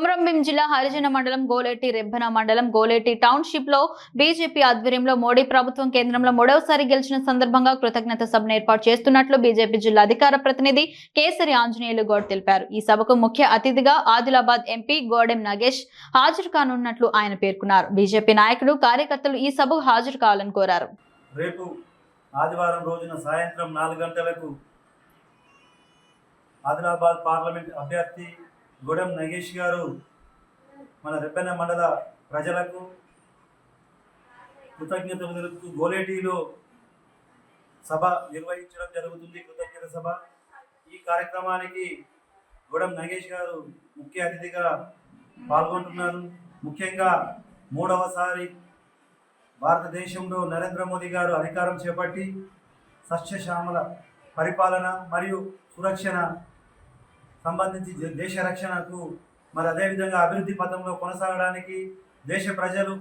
కొమరంభీం జిల్లా హరిజన మండలం గోలేటి రెబ్బన మండలం గోలేటి టౌన్షిప్ లో బీజేపీ ఆధ్వర్యంలో మోడీ ప్రభుత్వం కేంద్రంలో మూడవసారి గెలిచిన సందర్భంగా కృతజ్ఞత సభను ఏర్పాటు చేస్తున్నట్లు బీజేపీ జిల్లా అధికార ప్రతినిధి కేసరి ఆంజనేయులు గౌడ్ తెలిపారు. ఈ సభకు ముఖ్య అతిథిగా ఆదిలాబాద్ ఎంపీ గోడెం నగేష్ హాజరు కానున్నట్లు ఆయన పేర్కొన్నారు. బీజేపీ నాయకులు కార్యకర్తలు ఈ సభకు హాజరు కావాలని కోరారు. రేపు ఆదివారం రోజున సాయంత్రం 4 గంటలకు ఆదిలాబాద్ పార్లమెంట్ అభ్యర్థి గోడెం నగేష్ గారు మన రెబ్బెన మండల ప్రజలకు కృతజ్ఞతలు తెలుపుతూ గోలేటిలో సభ నిర్వహించడం జరుగుతుంది. కృతజ్ఞత సభ. ఈ కార్యక్రమానికి గోడెం నగేష్ గారు ముఖ్య అతిథిగా పాల్గొంటున్నారు. ముఖ్యంగా 3వసారి భారతదేశంలో నరేంద్ర మోదీ గారు అధికారం చేపట్టి సస్యశ్యామల పరిపాలన మరియు సురక్షణ సంబంధించి దేశ రక్షణకు మరి అదేవిధంగా అభివృద్ధి పథంలో కొనసాగడానికి దేశ ప్రజలు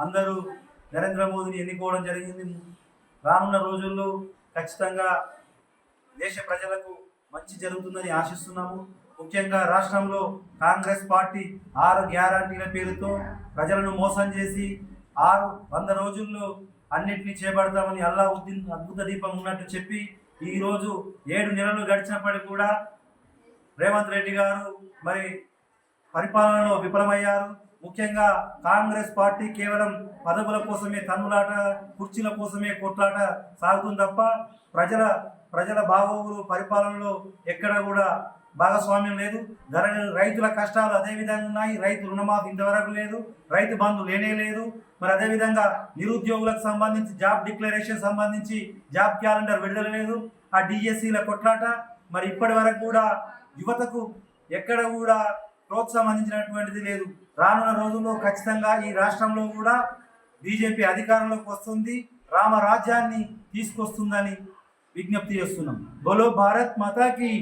అందరూ నరేంద్ర మోదీని ఎన్నుకోవడం జరిగింది. రానున్న రోజుల్లో ఖచ్చితంగా దేశ ప్రజలకు మంచి జరుగుతుందని ఆశిస్తున్నాము. ముఖ్యంగా రాష్ట్రంలో కాంగ్రెస్ పార్టీ 6 గ్యారంటీల పేరుతో ప్రజలను మోసం చేసి 100 రోజుల్లో అన్నింటినీ చేపడతామని అల్లావుద్దీన్ అద్భుత దీపం ఉన్నట్టు చెప్పి ఈరోజు 7 నెలలు గడిచినప్పటికీ కూడా రేవంత్ రెడ్డి గారు మరి పరిపాలనలో విఫలమయ్యారు. ముఖ్యంగా కాంగ్రెస్ పార్టీ కేవలం పదవుల కోసమే తన్నులాట, కుర్చీల కోసమే కొట్లాట సాగుతుంది తప్ప ప్రజల బాగోగులు పరిపాలనలో ఎక్కడ కూడా భాగస్వామ్యం లేదు. రైతుల కష్టాలు అదేవిధంగా ఉన్నాయి. రైతు రుణమాఫీ ఇంతవరకు లేదు. రైతు బంధు లేనే లేదు. మరి అదేవిధంగా నిరుద్యోగులకు సంబంధించి జాబ్ డిక్లరేషన్ సంబంధించి జాబ్ క్యాలెండర్ విడుదల లేదు. ఆ డిఎస్సీల కొట్లాట మరి ఇప్పటి వరకు కూడా యువతకు ఎక్కడ కూడా ప్రోత్సాహం అందించినటువంటిది లేదు. రానున్న రోజుల్లో ఖచ్చితంగా ఈ రాష్ట్రంలో కూడా బీజేపీ అధికారంలోకి వస్తుంది, రామరాజ్యాన్ని తీసుకొస్తుందని విజ్ఞప్తి చేస్తున్నాం. బోలో భారత్ మాతాకి.